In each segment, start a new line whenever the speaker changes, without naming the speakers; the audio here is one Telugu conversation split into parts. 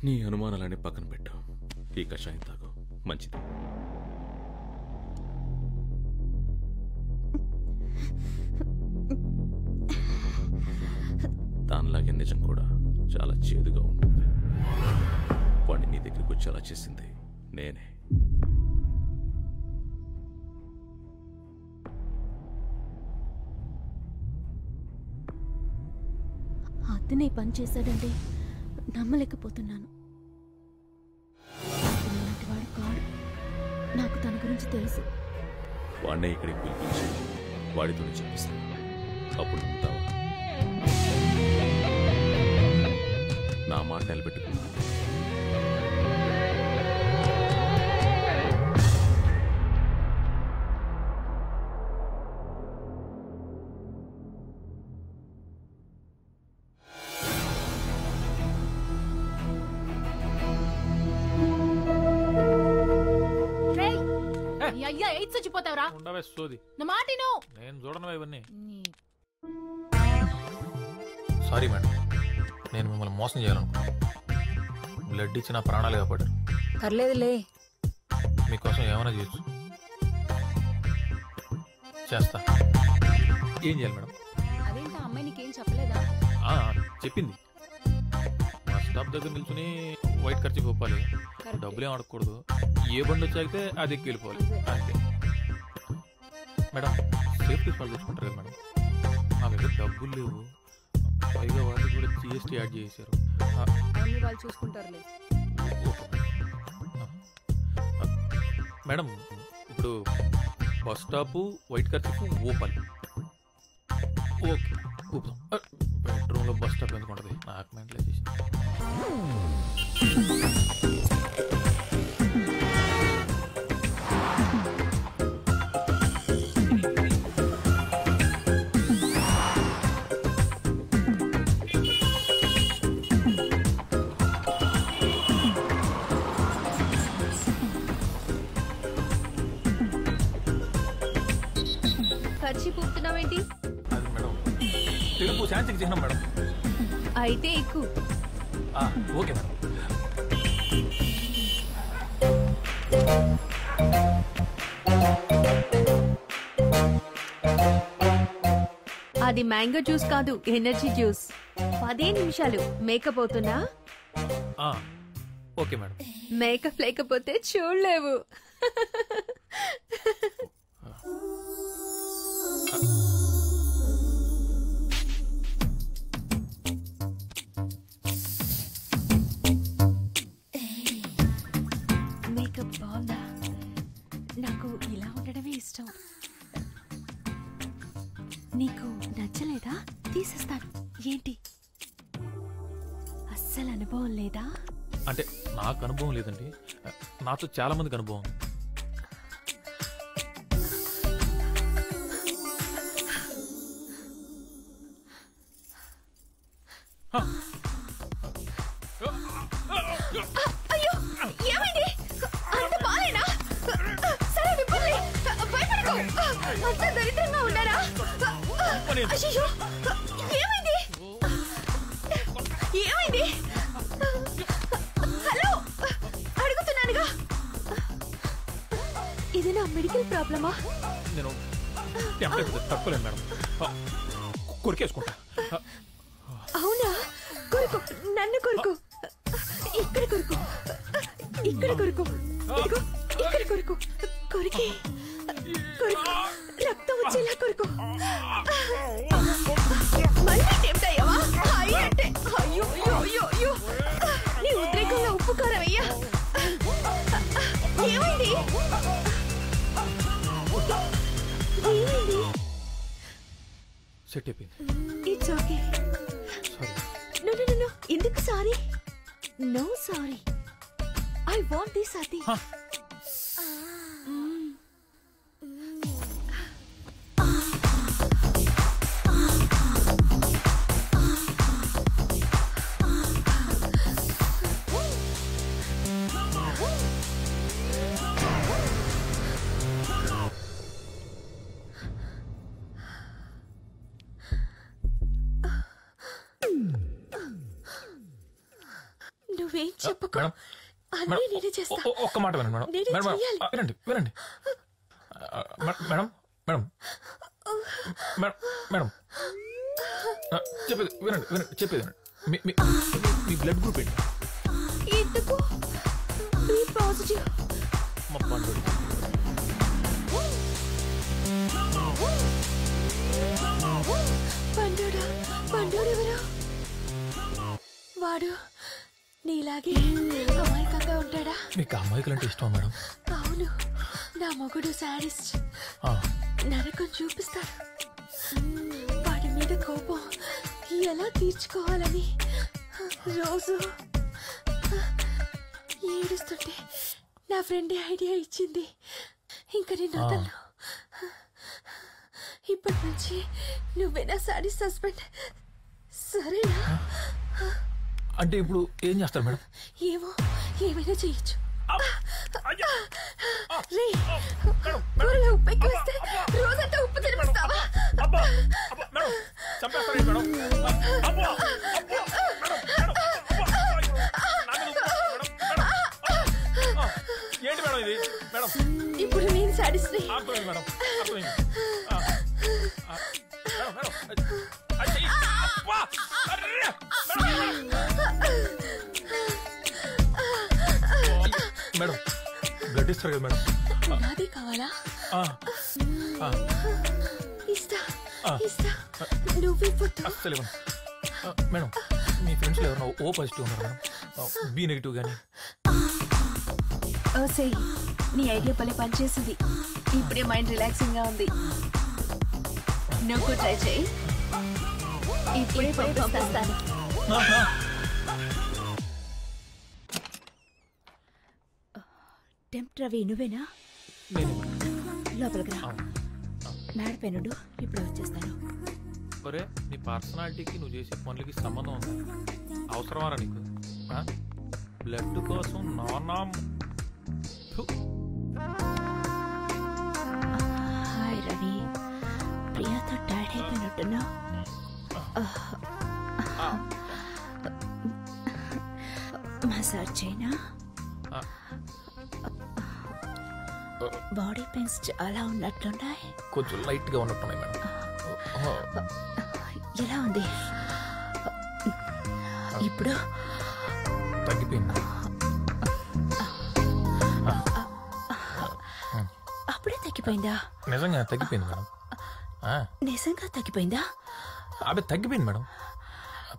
నీ అనుమానాలన్నీ పక్కన పెట్టు. ఈ కషాయం తాగు, మంచిది. దానిలాగే నిజం కూడా చాలా చేదుగా ఉంటుంది. వాడిని నీ దగ్గరికి వచ్చేలా చేసింది నేనే.
అతనే పని చేశాడంటే నమ్మలేకపోతున్నాను. ఇలాంటి వాడు కాడు. నాకు తన గురించి తెలుసు.
వాడినే ఇక్కడికి పిలిపించి వాడితోనే చెప్పిస్తాను. అప్పుడు నమ్ముతావా? నా మాట నిలబెట్టుకున్నా.
అయ్యా ఎయిట్ చచ్చిపోతావురా.
ఉండవే సోది.
నా మాటిను.
నేను చూడను ఇవన్నీ. సారీ మేడం, నేను మిమ్మల్ని మోసం చేయాలనుకున్నాను. బ్లడ్ ఇచ్చి నా ప్రాణాలు కాపాడారు.
పర్లేదులే,
మీకోసం ఏమైనా చేయొచ్చు. చేస్తా. ఏం చేయాలి మేడం?
అదేంటి ఆ అమ్మాయి నీకేం చెప్పలేదా?
చెప్పింది. బస్ స్టాప్ దగ్గర నిల్చుని వైట్ ఖర్చు పోపాలి, డబ్బులు ఏం అడగకూడదు, ఏ బండి వచ్చాకే అది ఎక్కి వెళ్ళిపోవాలి అంతే. మేడం సేఫ్టీ వాళ్ళు చూసుకుంటారు కదా మేడం. నా దగ్గర డబ్బులు లేవు, పైగా వాళ్ళు కూడా జిఎస్టీ యాడ్ చేశారు.
వాళ్ళు చూసుకుంటారులే.
మేడం ఇప్పుడు బస్ స్టాపు వైట్ ఖర్చుకు ఓపాలి. ఓకే ఊపుదాం. బెడ్రూమ్లో బస్ స్టాప్ ఎందుకు ఉంటుంది? నాకు మెంటలే చేసి.
ఖర్చు పూపుతున్నావేంటి?
అది మేడం తెలుపు శాంతికి చిహ్నం మేడం.
అయితే ఎక్కువ.
Okay madam.
అది మ్యాంగో జ్యూస్ కాదు, ఎనర్జీ జ్యూస్. 10 నిమిషాలు మేకప్ అవుతున్నా?
Okay madam.
మేకప్ లేకపోతే చూడలేవు.
మేకప్ బాగుందా? నాకు ఇలా ఉండడమే ఇష్టం. నీకు నచ్చలేదా? తీసేస్తాను. ఏంటి అస్సలు అనుభవం లేదా?
అంటే నాకు అనుభవం లేదండి, నాతో చాలా మందికి అనుభవం.
అయ్యో ఏమైంది? అంత బాలేనా? సరే విప్పండి. భయపడకు. అంత దరిద్రంగా ఉన్నారా? అయ్యో ఏమైంది? ఏమైంది? హలో అడుగుతున్నానుగా. ఇది నా మెడికల్ ప్రాబ్లమా?
నేను టెంపరేచర్ తక్కువలేను మేడం, కొరికేసుకుంటా.
అవునా? కొరుకు, నన్ను కొరుకు. ఇక్కడ కొరుకు, ఇక్కడ కొరుకు, ఇదిగో ఇక్కడ కొరుకు. కొరికి కొరుకు, రక్తం వచ్చేలా కొరుకు. మళ్ళీ టెంప్ట్ అయ్యావా? అయ్యంటే అయ్యో అయ్యో అయ్యో అయ్యో. నీ ఉద్రేకంలో ఉప్పు కారం అయ్యా. ఏమైంది? ఏమైంది?
సెట్ అయిపోయింది.
It's okay.
Sorry.
No no no. ఎందుకు sorry? No sorry. I want this అతి. నువ్వేం చెప్పకు.
మేడం
అన్నీ నేనే చేస్తా.
ఒక్క మాట వినండి మేడం.
నేనే
మేడం
చెయ్యాలి.
వినండి వినండి మేడం మేడం మేడం మేడం చెప్పేది వినండి వినండి చెప్పేది వినండి. మీ బ్లడ్ గ్రూప్ ఏంటి?
ఎందుకు? B positive.
మా పండుగ
పండుడా? పండుడెవరు? వాడు నీలాగే అమాయకంగా ఉంటాడా?
మీకు అమ్మాయికులు అంటే ఇష్టమా మేడం?
అవును, నా మొగుడు శాడిస్ట్. నరకం చూపిస్తాడు. వాడి మీద కోపం ఎలా తీర్చుకోవాలని రోజు ఏడుస్తుంటే నా ఫ్రెండ్ ఐడియా ఇచ్చింది. ఇంకా నేను వదలను. ఇప్పటి నుంచి నువ్వే నా శాడిస్ట్ హస్బెండ్, సరేనా?
అంటే ఇప్పుడు ఏం చేస్తారు మేడం?
ఏమో, ఏమైనా చేయొచ్చు. రే, కూరలో ఉప్పు ఎక్కువ వేస్తే రోజంతా ఉప్పు తినిపిస్తావా?
ఏంటి మేడం ఇది? మేడం
ఇప్పుడు నేను సాటిస్ఫై.
మేడం మేడం బ్లడ్ ఇస్తారు కదా మేడం?
నాదే కావాలా? ఇస్తా ఇస్తా, నువ్వే పుట్టు.
అస్సలు మేడం మీ ఫ్రెండ్స్లో ఎవరైనా ఓ పాజిటివ్ ఉన్నారు మేడం? బి నెగిటివ్ కానీ?
ఓసే, నీ ఐడియా పని పనిచేసింది. ఇప్పుడే మైండ్ రిలాక్సింగ్ గా ఉంది. నువ్వు ట్రై చేయి. ఇప్పుడే పంపిస్తాను.
టెంప్ట్ రవి, నువ్వేనా? లోపలికి రా. మేడపైనుండు, ఇప్పుడు వచ్చేస్తాను.
ఒరే, నీ పర్సనాలిటీకి నువ్వు చేసే పనులకి సంబంధం ఉంది. అవసరమారా నీకు? బ్లడ్ కోసం నానా.
హాయ్ రవి, ప్రియాతో టైర్డ్ అయిపోయినట్టున్నా. మసాజ్ చేయనా? బాడీ పెయిన్స్ చాలా ఉన్నట్లున్నాయి.
కొంచెం లైట్ గా ఉన్నట్టున్నాయి మేడం.
ఎలా ఉంది ఇప్పుడు?
తగ్గిపోయింది.
అప్పుడే తగ్గిపోయిందా?
నిజంగా తగ్గిపోయింది మేడం.
నిజంగా తగ్గిపోయిందా?
అదే తగ్గిపోయింది మేడం,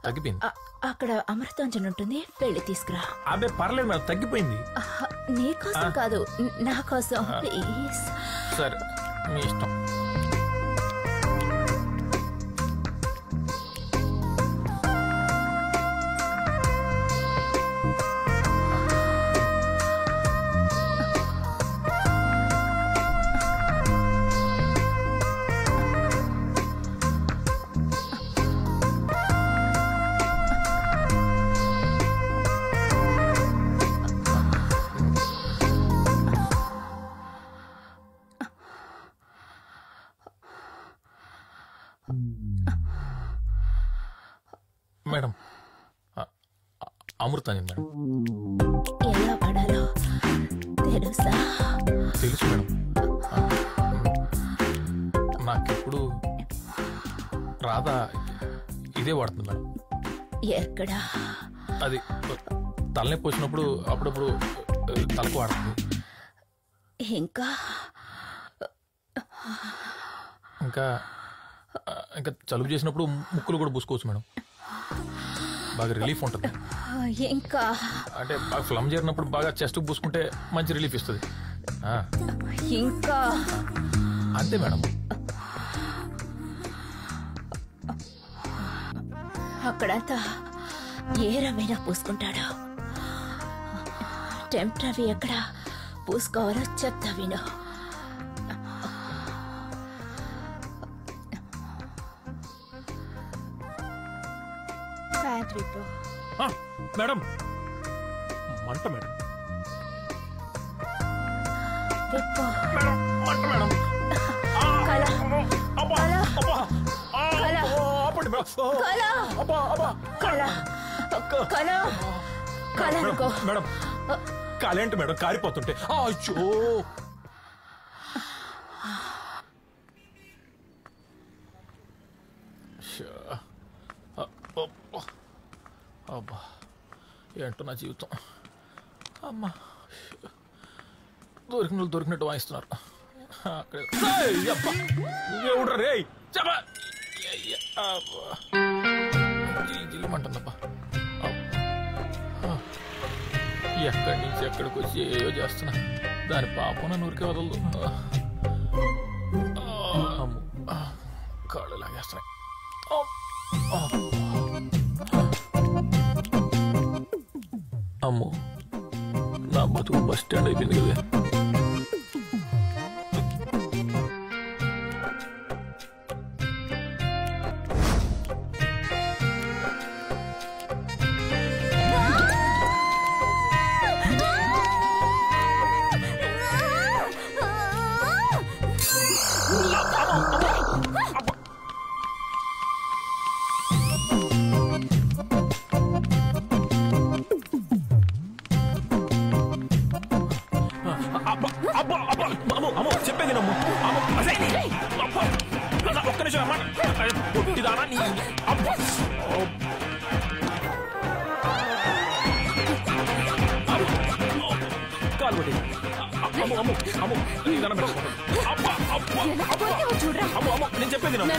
తగ్గిపోయింది.
అక్కడ అమృతాంజన్ ఉంటుంది, వెళ్ళి తీసుకురా.
అదే పర్లేదు మేడం, తగ్గిపోయింది.
నీ కోసం కాదు, నా కోసం ప్లీజ్.
సరే, మీ ఇష్టం. Madam Amrutanjan madam.
ఎలా పడాలో తెలుసా?
తెలుసు మేడం. నాకెప్పుడు రాధా ఇదే వాడుతుంది మేడం.
ఎక్కడా?
అది తలనొప్పి వచ్చినప్పుడు అప్పుడప్పుడు తలకు వాడుతుంది.
ఇంకా
ఇంకా ఇంకా జలుబు చేసినప్పుడు ముక్కులు కూడా పూసుకోవచ్చు మేడం. బాగా రిలీఫ్ ఉంటుంది.
ఇంకా
అంటే బాగా ఫ్లమ్ చేరినప్పుడు బాగా చెస్ట్ పూసుకుంటే మంచి రిలీఫ్ ఇస్తుంది.
ఇంకా
అంతే మేడం.
అక్కడంతా ఏ రవైనా పూసుకుంటాడు. టెంప్ట్ రవి ఎక్కడ పూసుకోవాలో చెప్తా విను. ప్యాంట్ విప్పు.
మేడం మంట మేడం.
విప్పు.
మంట మేడం.
కళ. కళ.
ఆపండి మేడం.
కళ.
అబ్బా అబ్బా
కళ. కళ. కాలనుకో.
మేడం కాలేంటి మేడం కారిపోతుంటే అచ్చో అబ్బా ఏంటో నా జీవితం అమ్మా దొరికినట్టు వాయిస్తున్నారు ఎవడ్రా రే జిల్లుమంటుందబ్బా ఎక్కడి నుంచి ఎక్కడికి వచ్చి ఏయో చేస్తున్నా దాని పాపం నన్ను ఊరికే వదలదు కాళ్ళు లాగేస్తున్నాయి అమ్మో నా బతుకు బస్ స్టాండ్ అయిపోయింది కదా చెప్పేది నమ్ము ఒక్క నిమిషం అమ్మా పొట్టిదానా నీ కాలు కొట్టి నేను చెప్పేది నువ్వు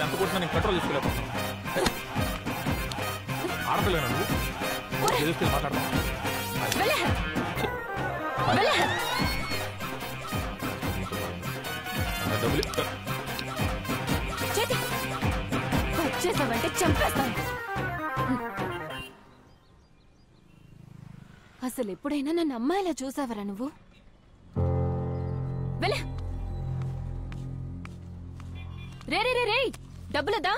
ఎంత కొట్టినా నేను కంట్రోల్ చేసుకోలేవు ఆడపిల్లనా నువ్వు తెలుసుకెళ్ళి మాట్లాడతావు
చేసావంటే చంపేస్తాను. అసలు ఎప్పుడైనా నన్ను అమ్మాయిలా చూసావరా నువ్వు? వెళ్ళే రే రే రే రే డబ్బులదా?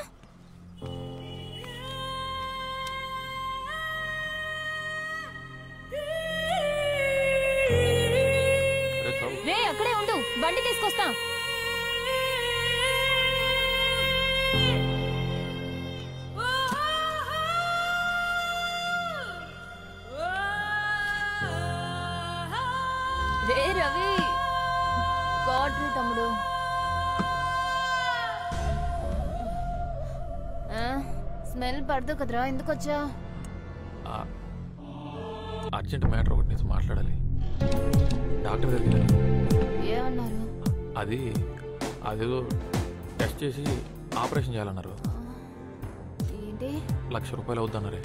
రే అక్కడే ఉండు, బండి తీసుకొస్తా. రే రవి గాడ్రీ తమ్ముడు స్మెల్ పడదు కదరా, ఎందుకు వచ్చా?
అర్జెంట్ మ్యాటర్ ఒకటి నీతో మాట్లాడాలి. డాక్టర్ దగ్గరికి
ఏమన్నారు?
అదేదో టెస్ట్ చేసి ఆపరేషన్ చేయాలన్నారు.
ఏంటి?
1,00,000 రూపాయలు అవుద్దన్నారే.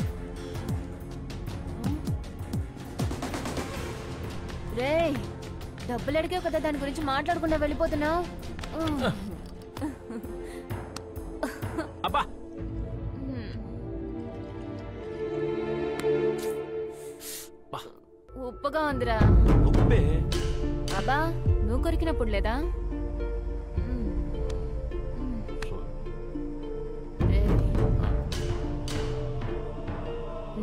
రే డబ్బులు అడిగావు కదా, దాని గురించి మాట్లాడకుండా వెళ్ళిపోతున్నావు.
అబ్బా
ఉప్పుగా ఉందిరా.
ఉప్పే
అబ్బా నువ్వు కొరికినప్పుడు లేదా?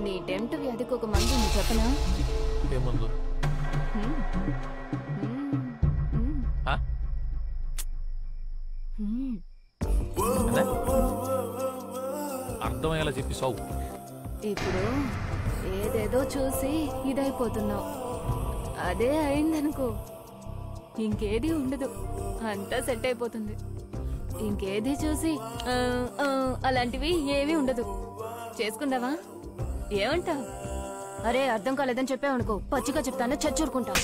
నీ టెంట్ వ్యాధికి ఒక మందు ఉంది చెప్పనా?
ఏముందు? అర్థమయ్యేలా చెప్పి సావు.
ఇప్పుడు ఏదేదో చూసి ఇదైపోతున్నావు. అదే అయిందనుకో ఇంకేది ఉండదు, అంతా సెట్ అయిపోతుంది. ఇంకేది చూసి అలాంటివి ఏమీ ఉండదు. చేసుకుందావా? ఏమంటావు? అరే అర్థం కాలేదని చెప్పావనుకో పచ్చిగా చెప్తాను, చచ్చూరుకుంటా.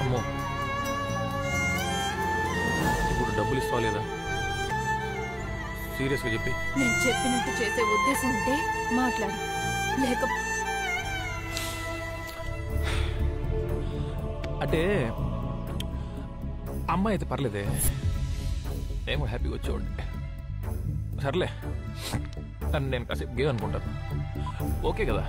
అమ్మో ఇప్పుడు డబ్బులు ఇస్తావా లేదా? సీరియస్గా చెప్పి.
నేను చెప్పినట్టు చేసే ఉద్దేశం ఉంటే మాట్లాడు, లేక
అంటే అమ్మాయి అయితే పర్లేదే, నేను కూడా హ్యాపీగా వచ్చేవాడిని. సర్లే నన్ను నేను కాసేపు గేమ్ అనుకుంటాను. ఓకే కదా?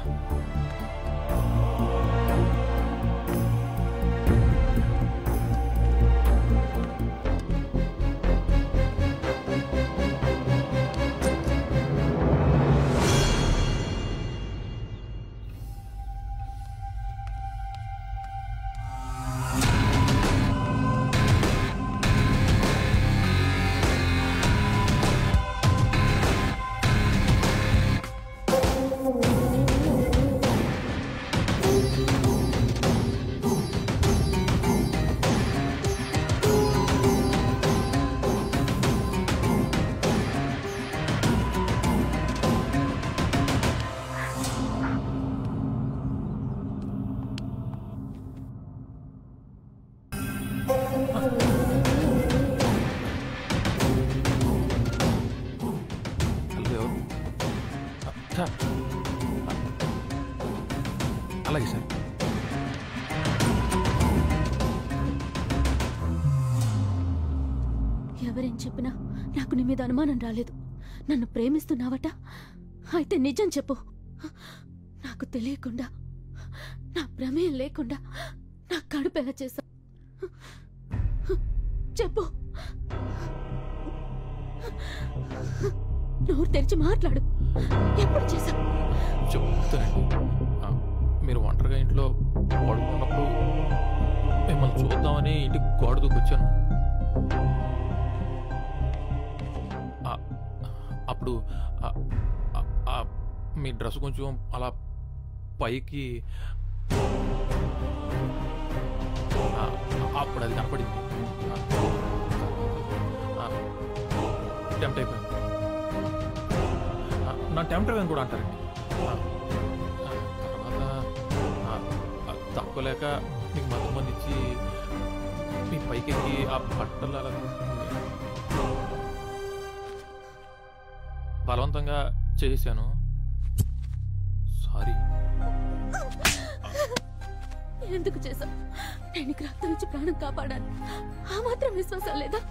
అలాగే సార్.
ఎవరేం చెప్పినా నాకు నీ మీద అనుమానం రాలేదు. నన్ను ప్రేమిస్తున్నావట? అయితే నిజం చెప్పు. నాకు తెలియకుండా, నా ప్రమేయం లేకుండా నా కడుపు ఎలా చేశా చెప్పు. నోరు తెరిచి మాట్లాడు. ఎప్పుడు చేశా?
చెప్తానండి. మీరు ఒంటరిగా ఇంట్లో పడుకున్నప్పుడు మిమ్మల్ని చూద్దామని ఇంటికి గోడ దూకొచ్చాను. అప్పుడు మీ డ్రెస్ కొంచెం అలా పైకి, అప్పుడు అది కనపడింది. టెంప్ట్ అయిపోయాను. నా టెంప్ట్ అయిపోయాను కూడా అంటారండి. తర్వాత తక్కువలేక మీకు మధ్య ఇచ్చి మీ పైకెక్కి ఆ బట్టలు అలా బలవంతంగా చేశాను. సారీ.
ఎందుకు చేశావు? నేను నీకు రక్తం ఇచ్చి ప్రాణం కాపాడాను. ఆ మాత్రం విశ్వాసం లేదా?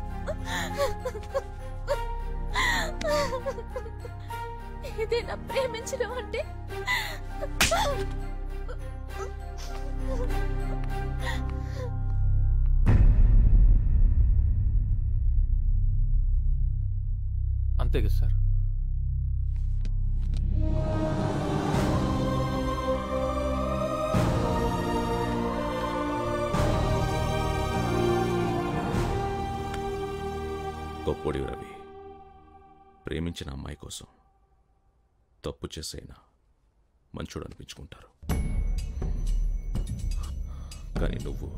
ఇదేనా ప్రేమించడం అంటే?
అంతే కదా సార్?
గొప్పోడి రవి, ప్రేమించిన అమ్మాయి కోసం తప్పు చేసైనా మంచోడు అనిపించుకుంటారు. కానీ నువ్వు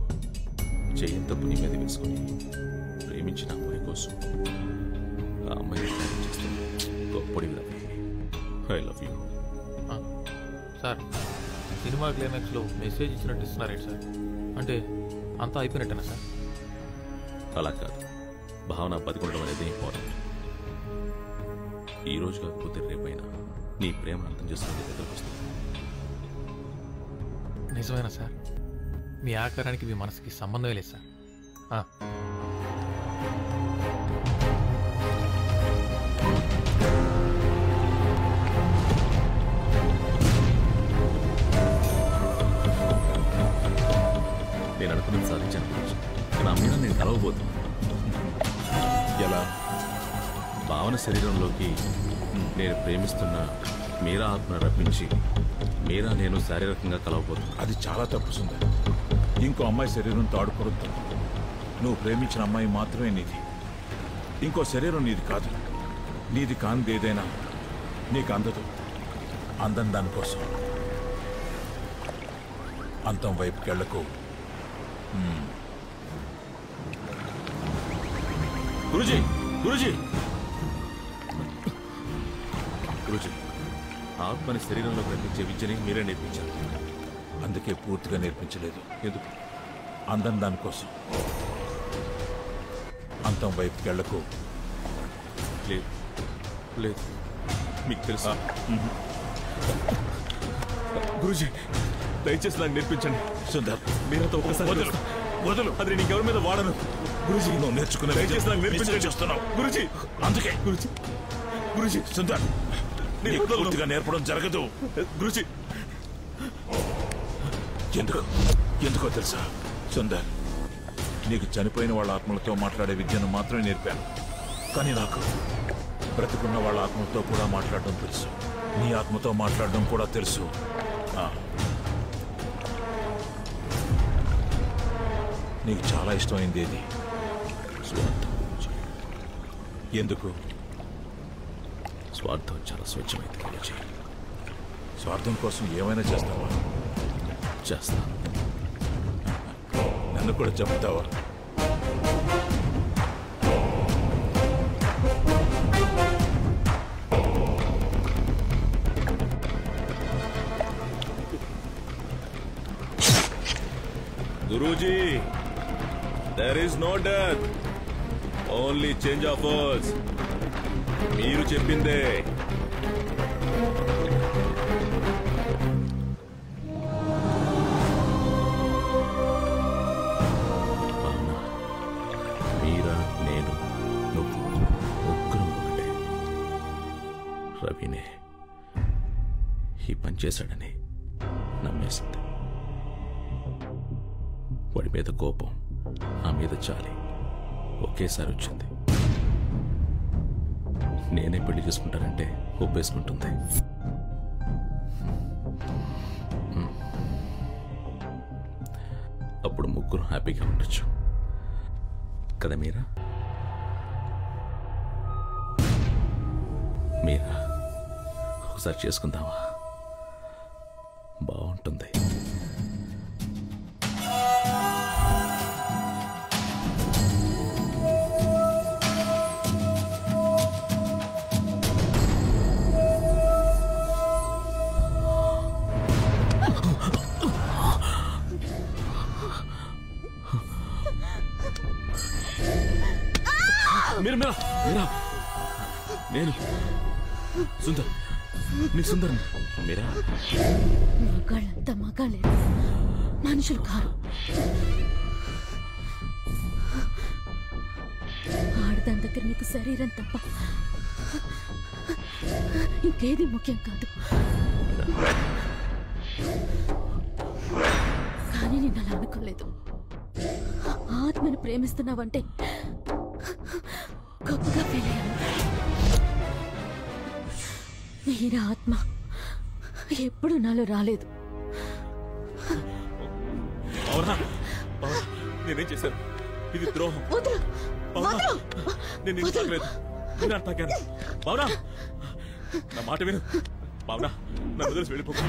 చెయ్యి తప్పు నీ మీద వేసుకుని ప్రేమించిన అమ్మాయి కోసం ఆ అమ్మాయిని చేస్తాను. గొప్పోడి Ravi, I love you.
Sir, cinema క్లైమాక్స్లో మెసేజ్ ఇచ్చినట్టు ఇస్తున్నారేంటి సార్? అంటే అంతా అయిపోయినట్టేనా సార్?
అలా కాదు, భావన బతికుండడం అనేది ఇంపార్టెంట్. ఈ రోజు కాకపోతే రేపైనా నీ ప్రేమను అర్థం చేసుకునే దగ్గరకు వస్తుంది.
నిజమేనా సార్? మీ ఆకారానికి మీ మనసుకి సంబంధమే లేదు సార్.
నేను అనుకున్నది సాధించాను. నా మీద నేను కలవబోతున్నాను. ఎలా? భావన శరీరంలోకి నేను ప్రేమిస్తున్న మీరా ఆత్మను రప్పించి మీరా నేను శారీరకంగా కలవబోతున్నాను.
అది చాలా తప్పు సుందర్. ఇంకో అమ్మాయి శరీరంతో ఆడుకోవద్దు. నువ్వు ప్రేమించిన అమ్మాయి మాత్రమే నీది. ఇంకో శరీరం నీది కాదు. నీది కానిది ఏదైనా నీకు అందదు. అందం దానికోసం. అంతం వైపుకి వెళ్ళకు.
గురుజీ, గురుజీ, గురుజీ, ఆత్మని శరీరంలో కనిపించే విద్యని మీరే నేర్పించారు.
అందుకే పూర్తిగా నేర్పించలేదు.
ఎందుకు?
అందం దానికోసం. అంతం వైపుకి వెళ్ళకు.
లేదు లేదు, మీకు తెలుసా? గురుజీ, దయచేసి నాకు నేర్పించండి.
సుందర్,
మీరంతా ఒక్కసారి
వదులు.
అది నేను ఇంకెవరి మీద వాడను.
గురుజీ నువ్వు నేర్చుకునే
దయచేసి నాకు నేర్పించండి.
చేస్తున్నావు
గురుజీ,
అందుకే
గురుజీ,
సుందర్
నేను
నీకు
వదలను.
పూర్తిగా నేర్పడం జరగదు.
గురుజీ,
ఎందుకో తెలుసా సుందర్, నీకు చనిపోయిన వాళ్ళ ఆత్మలతో మాట్లాడే విద్యను మాత్రమే నేర్పాను. కానీ నాకు బ్రతికున్న వాళ్ళ ఆత్మలతో కూడా మాట్లాడడం తెలుసు. నీ ఆత్మతో మాట్లాడడం కూడా తెలుసు. నీకు చాలా ఇష్టమైంది ఏది?
స్వార్థం.
ఎందుకు?
స్వార్థం చాలా స్వచ్ఛమైంది గురుజీ.
స్వార్థం కోసం ఏమైనా చేస్తావా?
చేస్తా.
నన్ను కూడా చెప్తావా?
Guruji, there is no death, only change of words. మీరు చెప్పిందే. మీరా, నేను, నువ్వు ముగ్గురం ఒకటే. రవినే ఈ పని చేశాడని నమ్మేసింది. వాడి మీద కోపం, నా మీద చాలి ఒకేసారి వచ్చింది. నేనే పెళ్లి చేసుకుంటానంటే ఒప్పేసుకుంటుంది. అప్పుడు ముగ్గురు హ్యాపీగా ఉండొచ్చు కదా మీరా? మీరా, ఒకసారి చేసుకుందామా? బాగుంటుంది. మీరా, మీరా, మీరా, నేను సుందర్, నీ సుందర్. మీరా,
మగాళ్ళంతా మగాళ్ళే, మనుషులు కారు. ఆడదాని దగ్గర నీకు శరీరం తప్ప ఇంకేది ముఖ్యం కాదు. కానీ నేను అలా అనుకోలేదు. ఆత్మను ప్రేమిస్తున్నావంటే గొప్పగా ఫీల్ అయ్యాను. మీరా ఆత్మ ఎప్పుడు నాలో రాలేదు.
అవునా? నేనేం చేశాను? ఇది ద్రోహం.
వదలు, వదలు.
నేను నిన్ను తాకలేదు. నేను తాకాను. అవునా? నా మాట విను. బావునా, నన్ను వదిలేసి వెళ్ళిపోకు.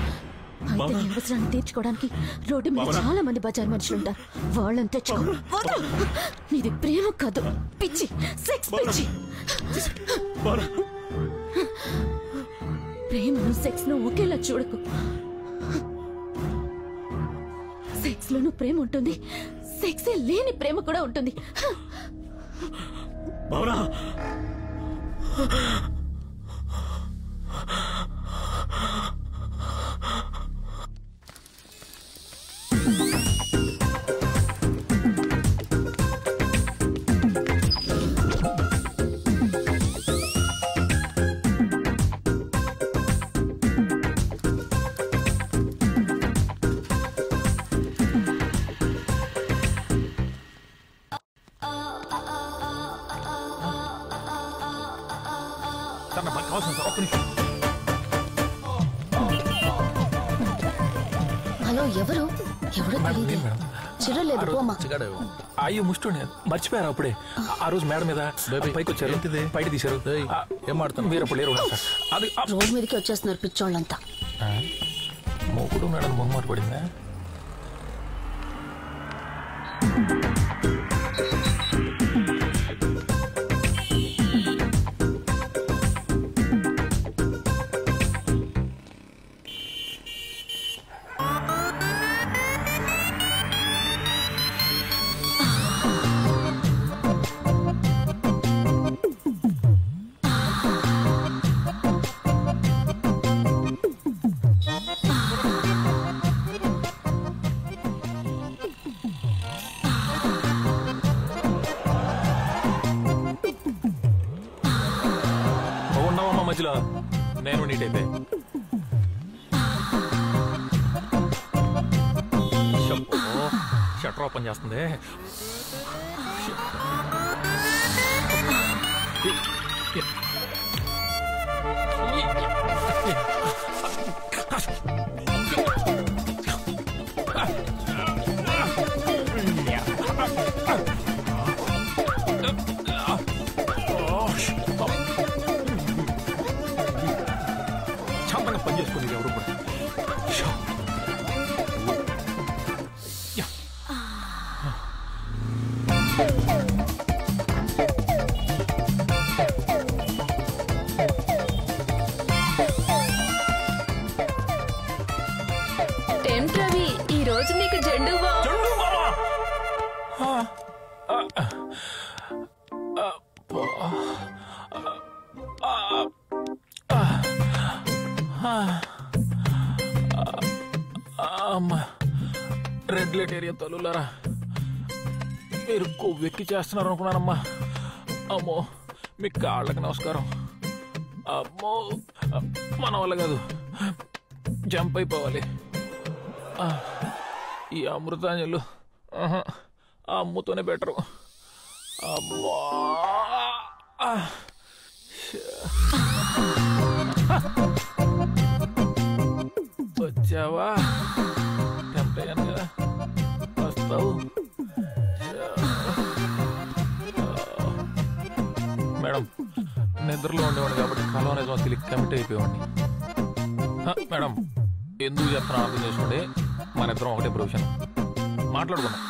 అయితే నీ అవసరాన్ని తీర్చుకోవడానికి రోడ్డు మీద చాలా మంది బజార్ మనుషులు ఉంటారు. వాళ్ళని తెచ్చుకో. వదలు. నీది ప్రేమ కాదు, పిచ్చి, సెక్స్ పిచ్చి. ప్రేమను సెక్స్ ను ఒకేలా చూడకు. సెక్స్ లోనూ ప్రేమ ఉంటుంది, సెక్సే లేని ప్రేమ కూడా ఉంటుంది.
బావునా,
హలో, ఎవరు? ఎవరో తెలియదు. చిరలేదు పోమా.
అయ్యో ముష్టి మర్చిపోయారు అప్పుడే. ఆ రోజు మేడ మీద పైకి వచ్చారు, బయట తీశారు. ఏం మాడుతాను, మీరు అప్పుడు లేరు. అది
రోడ్ మీదకి వచ్చేస్తున్నారు పిచ్చోళ్ళంతా.
మూకుడు మేడం మొహమాట పడిందా? మధ్యలో నేను నీట్ అయితే షట్టర్ ఓపెన్ చేస్తుంది. శాంతంగా పని చేసుకోండి ఎవరు కూడా.
టెంట్ రవి, ఈ రోజు నీకు జెండు బామ్.
అమ్మా, రెడ్ లైట్ ఏరియా తల్లులారా, మీరు కొవ్వెక్కి చేస్తున్నారు అనుకున్నానమ్మా. అమ్మో, మీ కాళ్ళకి నమస్కారం. అమ్మో, మన వల్ల కాదు, జంప్ అయిపోవాలి. ఈ అమృతాంజలు ఆ అమ్ముతోనే బెటరు. అమ్మా, వచ్చావా? టెంప్ట్ అయ్యాను కదా, వస్తావు. మేడం, నిద్రలో ఉండేవాడు కాబట్టి కలవ నిజం తెలియక కమిట్ అయిపోయేవాడిని. మేడం, ఎందుకు చెప్తున్నా అర్థం చేసుకోండి. మన ఇద్దరం ఒకటే ప్రొఫెషన్, మాట్లాడుకున్నాం.